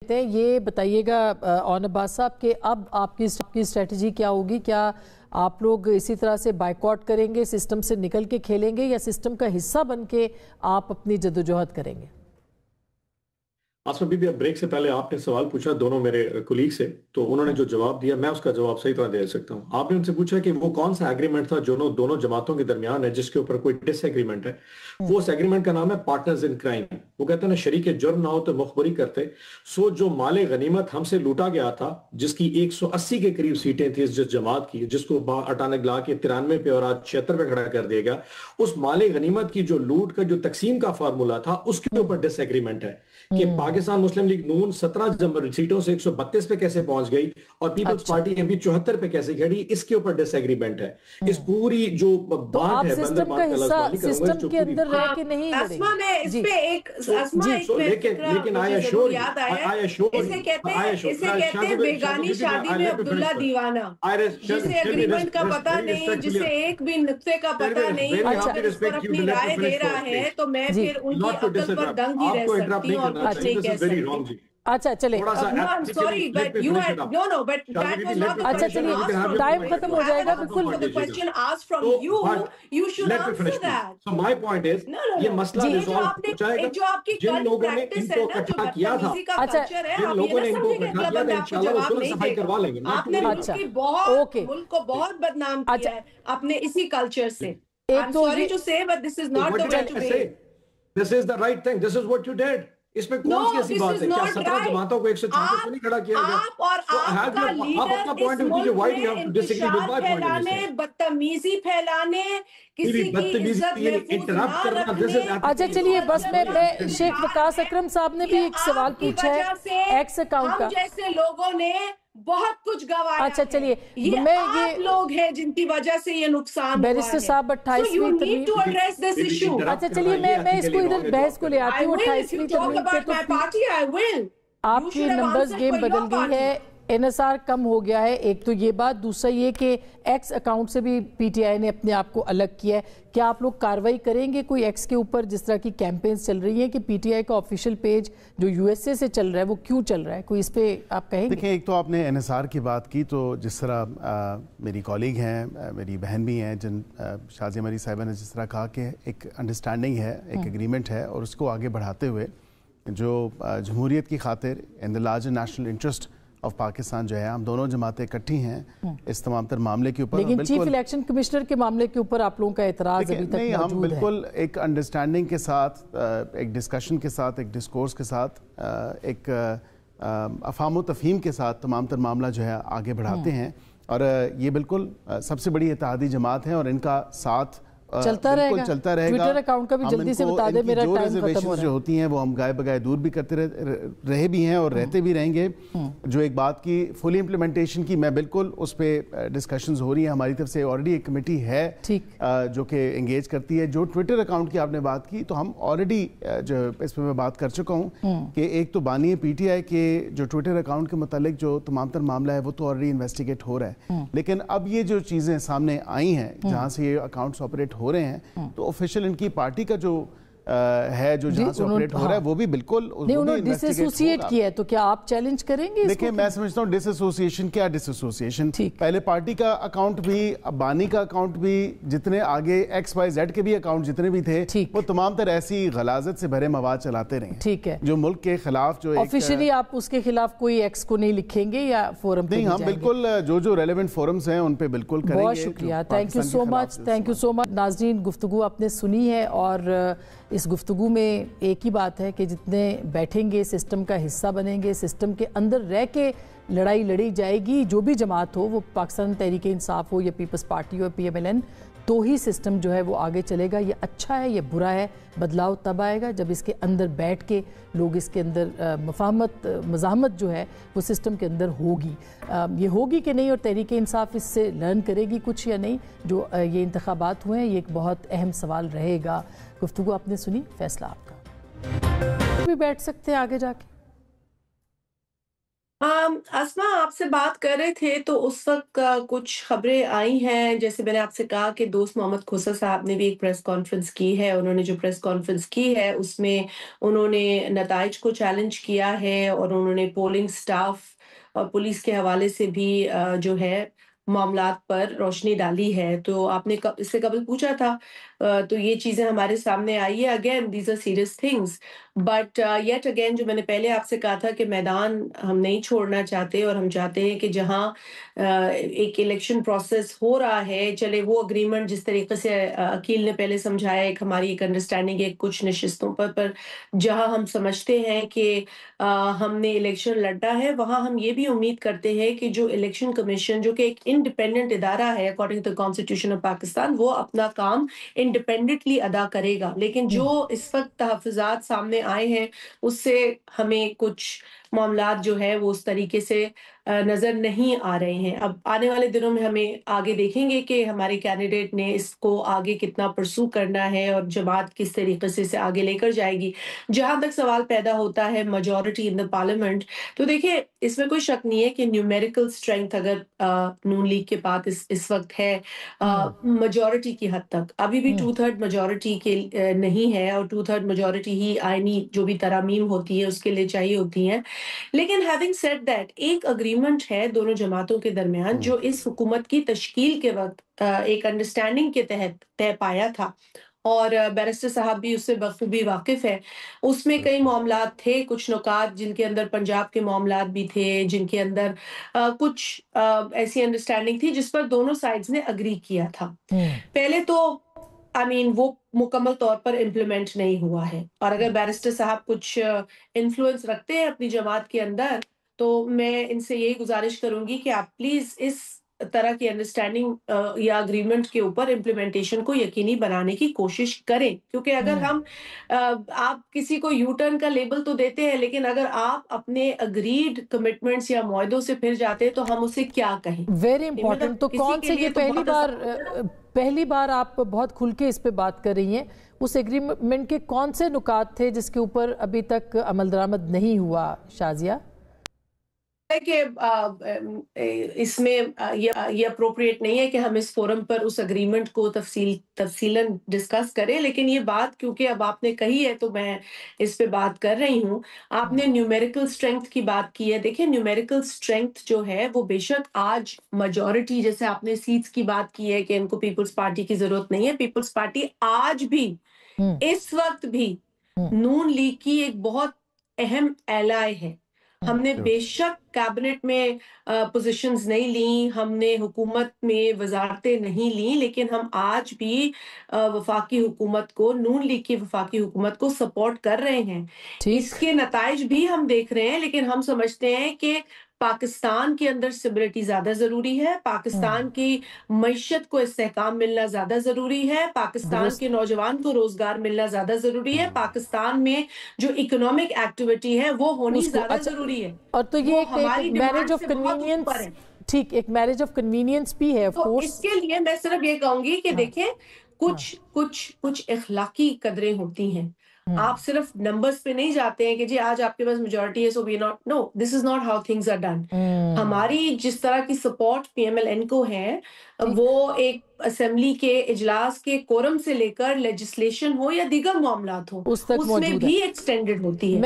ये बताइएगा ऑन अब्बास साहब कि अब आपकी स्ट्रेटजी क्या होगी? क्या आप लोग इसी तरह से बाइकआउट करेंगे, सिस्टम से निकल के खेलेंगे, या सिस्टम का हिस्सा बन के आप अपनी जद्दोजहद करेंगे? आसमा बीबी, अब ब्रेक से पहले आपने सवाल पूछा दोनों मेरे कुलीग से, तो उन्होंने जो जवाब दिया मैं उसका जवाब सही तरह दे सकता हूं। आपने उनसे पूछा कि वो कौन सा एग्रीमेंट था जो दोनों जमातों के दरमियान है जिसके ऊपर कोई डिसएग्रीमेंट है। वो उस एग्रीमेंट का नाम है पार्टनर्स इन क्राइम। वो कहते हैं ना, शरीके जुर्म ना हो तो मुखबरी करते। सो जो माले गनीमत हमसे लूटा गया था, जिसकी 180 के करीब सीटें थी जिस जमात की, जिसको अचानक ला के 93 पे और आज 76 पे खड़ा कर दिया गया, उस माले गनीमत की जो लूट का जो तकसीम का फार्मूला था उसके ऊपर डिसएग्रीमेंट है कि पाकिस्तान मुस्लिम लीग नून 17 सीटों से 132 पे कैसे पहुंच गई और पीपल्स पार्टी अभी 74 पे कैसे खड़ी, इसके ऊपर डिसएग्रीमेंट है। इस पूरी जो बात है सिस्टम का हिस्सा सिस्टम के अंदर रह के नहीं आसमा में इस पे एक लेकिन इसे कहते हैं बेगानी शादी में अब्दुल्ला दीवाना, जिसे एग्रीमेंट का पता नहीं, जिसे एक भी नुक्ते का पता नहीं, इस पर अपनी राय दे रहा है, तो मैं फिर उनकी अकल पर दंग ही रह सकती हूँ और कुछ नहीं कह सकती। अच्छा चले, अच्छा चलिए, टाइम खत्म हो जाएगा बिल्कुल। ये मसला जो आपकी जिन लोगों ने इनको इकट्ठा किया था, जिन लोगों ने इनको इकट्ठा किया था, इंशाल्लाह वो सफाई करवा लेंगे। आपने मुल्क को बहुत बदनाम किया है अपने इसी कल्चर से। I'm sorry to say, but this is not the way to be. This is the right thing. This is what you did. इसमें कौन सी ऐसी बात है? क्या 17 जमातों को 166 पे नहीं खड़ा किया गया? आप और आपका लीडर इस मुल्क में इंतशार फैलाने, बदतमीजी फैलाने, किसी की इज्जत महफूज ना रखने। अच्छा चलिए, बस मैं शेख वकास अकरम साहब ने भी एक सवाल पूछा है एक्स अकाउंट का। हम जैसे लोगों ने बहुत कुछ गवाया। अच्छा चलिए, मैं ये लोग हैं जिनकी वजह से ये नुकसान बैरिस्टर साहब 28वीं तरमीम। अच्छा चलिए, मैं इसको इधर बहस को ले आती हूँ। 28वीं तरमीम पे तो आपकी नंबर्स गेम बदल गई है, एनएसआर कम हो गया है। एक तो ये बात, दूसरा ये कि एक्स अकाउंट से भी पीटीआई ने अपने आप को अलग किया है। क्या आप लोग कार्रवाई करेंगे कोई एक्स के ऊपर, जिस तरह की कैंपेन्स चल रही हैं कि पीटीआई का ऑफिशियल पेज जो यूएसए से चल रहा है वो क्यों चल रहा है, कोई इस पे आप कहेंगे? देखिए, एक तो आपने एनएसआर की बात की, तो जिस तरह मेरी कॉलीग हैं, मेरी बहन भी हैं, जिन शाज़िया मरी साहिबा ने जिस तरह कहा कि एक अंडरस्टैंडिंग है, एक एग्रीमेंट है, और उसको आगे बढ़ाते हुए जो जमहूरियत की खातिर in the larger national interest of Pakistan जो है, हम दोनों जमातें इकट्ठी हैं इस तमाम तर मामले के ऊपर। लेकिन चीफ इलेक्शन कमिश्नर के मामले के ऊपर आप लोगों का एतराज अभी तक नहीं, मौजूद हम बिल्कुल एक अंडरस्टैंडिंग के साथ, एक डिस्कशन के साथ, एक डिस्कोर्स के साथ, एक अफाम तफहीम के साथ तमाम तर मामला जो है आगे बढ़ाते हैं। और ये बिल्कुल सबसे बड़ी इत्तेहादी जमात है और इनका साथ चलता रहेगा। ट्विटर अकाउंट का भी जल्दी से बता दे, मेरा टाइम खत्म हो रहा है। जो होती हैं वो हम गाय बगाए दूर भी करते रहे भी हैं और रहते भी रहेंगे। जो एक बात की फुली इम्प्लीमेंटेशन की, मैं बिल्कुल उस पर डिस्कशंस हो रही है। हमारी तरफ से ऑलरेडी एक कमेटी है जो कि एंगेज करती है। जो ट्विटर अकाउंट की आपने बात की, तो हम ऑलरेडी जो इस पर मैं बात कर चुका हूँ कि एक तो बानी पीटीआई के जो ट्विटर अकाउंट के मुतालिक जो तमाम तर मामला है वो तो ऑलरेडी इन्वेस्टिगेट हो रहा है। लेकिन अब ये जो चीज़ें सामने आई हैं जहाँ से ये अकाउंट्स ऑपरेट हो रहे हैं, तो ऑफिशियल इनकी पार्टी का जो है जो जहां से ऑपरेट हो रहा है वो भी बिल्कुल उन्होंने डिसएसोसिएट किया है। तो क्या आप चैलेंज करेंगे? देखिए, मैं समझता हूँ डिसएसोसिएशन क्या डिसएसोसिएशन, पहले पार्टी का अकाउंट भी, बानी का अकाउंट भी, जितने आगे XYZ के भी अकाउंट जितने भी थे, वो तमाम तरह ऐसी गलाजत से भरे मवाद चलाते रहे। ठीक है, जो मुल्क के खिलाफ जो ऑफिशियली आप उसके खिलाफ कोई एक्स को नहीं लिखेंगे या फोरम पे? नहीं, हम बिल्कुल जो रेलेवेंट फोरम्स हैं उन पे बिल्कुल करेंगे। बहुत शुक्रिया, thank you so much, thank you so much. नाज़रीन, गुफ्तगू आपने सुनी है और इस गुफ्तगू में एक ही बात है कि जितने बैठेंगे, सिस्टम का हिस्सा बनेंगे, सिस्टम के अंदर रह के लड़ाई लड़ी जाएगी। जो भी जमात हो, वो पाकिस्तान तहरीक इंसाफ हो या पीपल्स पार्टी हो, PMLN, तो ही सिस्टम जो है वो आगे चलेगा। ये अच्छा है, ये बुरा है, बदलाव तब आएगा जब इसके अंदर बैठ के लोग इसके अंदर मज़ाहमत जो है वो सिस्टम के अंदर होगी। ये होगी कि नहीं, और तहरीक इंसाफ इससे लर्न करेगी कुछ या नहीं, जो ये इंतखाबात हुए हैं, ये एक बहुत अहम सवाल रहेगा। गुफ्तगू आपने सुनी, फैसला आपका। भी बैठ सकते हैं आगे जाके। आसमा आप से बात कर रहे थे तो उस वक्त कुछ खबरें आई हैं, जैसे मैंने आपसे कहा कि दोस्त मोहम्मद खोसा साहब ने भी एक प्रेस कॉन्फ्रेंस की है। उन्होंने जो प्रेस कॉन्फ्रेंस की है उसमें उन्होंने नताइज को चैलेंज किया है और उन्होंने पोलिंग स्टाफ और पुलिस के हवाले से भी जो है मामलात पर रोशनी डाली है। तो आपने इससे कबल पूछा था, तो ये चीजें हमारे सामने आई है। Again these are serious things, but yet again जो मैंने पहले आपसे कहा था कि मैदान हम नहीं छोड़ना चाहते और हम चाहते हैं कि जहां एक इलेक्शन प्रोसेस हो रहा है, चले वो अग्रीमेंट जिस तरीके से अकील ने पहले समझाया, एक हमारी एक अंडरस्टैंडिंग है कुछ नशिस्तों पर जहां हम समझते हैं कि हमने इलेक्शन लड़ना है, वहां हम ये भी उम्मीद करते हैं कि जो इलेक्शन कमीशन जो कि एक इंडिपेंडेंट इदारा है according to the constitution of Pakistan, वो अपना काम इंडिपेंडेंटली अदा करेगा। लेकिन जो इस वक्त तहफ़्फ़ुज़ात सामने आए हैं उससे हमें कुछ मामलात जो है वो उस तरीके से नजर नहीं आ रहे हैं। अब आने वाले दिनों में हमें आगे देखेंगे कि हमारे कैंडिडेट ने इसको आगे कितना परसू करना है और जमात किस तरीके से इसे आगे लेकर जाएगी। जहां तक सवाल पैदा होता है मेजॉरिटी इन द पार्लियामेंट, तो देखिए इसमें कोई शक नहीं है कि न्यूमेरिकल स्ट्रेंथ अगर नून लीग के पास इस वक्त है मेजॉरिटी की हद तक, अभी भी 2/3 मेजॉरिटी के नहीं है और 2/3 मेजॉरिटी ही आईनी जो भी तरामीम होती है उसके लिए चाहिए होती है। लेकिन हैविंग सेड दैट, एक अग्रीमेंट है दोनों जमातों के दरमियान जो इस हुकूमत की तश्कील के वक्त एक अंडरस्टैंडिंग के तहत तय पाया था और बैरिस्टर साहब भी उससे बखूबी वाकिफ है। उसमें कई मामलात थे, कुछ नुकात जिनके अंदर पंजाब के मामलात भी थे, जिनके अंदर कुछ ऐसी अंडरस्टैंडिंग थी जिस पर दोनों साइड्स ने अग्री किया था। पहले तो वो मुकम्मल तौर पर इम्प्लीमेंट नहीं हुआ है और अगर बैरिस्टर साहब कुछ इन्फ्लुएंस रखते हैं अपनी जमात के अंदर, तो मैं इनसे यही गुजारिश करूंगी कि आप प्लीज इस तरह की अंडरस्टैंडिंग या अग्रीमेंट के ऊपर इम्प्लीमेंटेशन को यकीनी बनाने की कोशिश करें। क्योंकि अगर हम आप किसी को यू टर्न का लेबल तो देते हैं, लेकिन अगर आप अपने अग्रीड कमिटमेंट्स या मुआहदों से फिर जाते हैं तो हम उसे क्या कहें। Very important. तो कौन से ये पहली बार आप बहुत खुल के इस पे बात कर रही हैं, उस एग्रीमेंट के कौन से नुकात थे जिसके ऊपर अभी तक अमल दरामद नहीं हुआ शाजिया? कि इसमें ये अप्रोप्रिएट नहीं है कि हम इस फोरम पर उस एग्रीमेंट को तफसीलन डिस्कस करें, लेकिन ये बात क्योंकि अब आपने कही है तो मैं इस पे बात कर रही हूँ। आपने न्यूमेरिकल स्ट्रेंथ की बात की है। देखिए न्यूमेरिकल स्ट्रेंथ जो है वो बेशक आज मेजॉरिटी, जैसे आपने सीट्स की बात की है कि इनको पीपल्स पार्टी की जरूरत नहीं है, पीपल्स पार्टी आज भी इस वक्त भी नून लीग की एक बहुत अहम एलाय है। हमने बेशक कैबिनेट में पोजीशंस नहीं ली, हमने हुकूमत में वजारतें नहीं ली, लेकिन हम आज भी वफाकी हुकूमत को, नून लीग की वफाकी हुकूमत को सपोर्ट कर रहे हैं। इसके नताइज भी हम देख रहे हैं, लेकिन हम समझते हैं कि पाकिस्तान के अंदर स्टेबिलिटी ज्यादा जरूरी है, पाकिस्तान की मईशत को इस्तेहकाम मिलना ज्यादा जरूरी है, पाकिस्तान के नौजवान को रोजगार मिलना ज्यादा जरूरी है, पाकिस्तान में जो इकोनॉमिक एक्टिविटी है वो होनी ज्यादा जरूरी है। और तो ये एक मैरिज ऑफ कन्वीनियंस, ठीक, एक मैरिज ऑफ कन्वीनियंस भी है। तो इसके लिए मैं सिर्फ ये कहूंगी कि देखें कुछ इखलाकी कदरें होती हैं। आप सिर्फ नंबर्स पे नहीं जाते हैं कि जी आज आपके पास मेजॉरिटी है so we not, no, this is not how things are done. हमारी जिस तरह की सपोर्ट PMLN को है, वो एक असेंबली के इजलास के कोरम से लेकर लेजिस्लेशन हो या दीगर मामलात हो, उसमें भी एक्सटेंडेड होती है।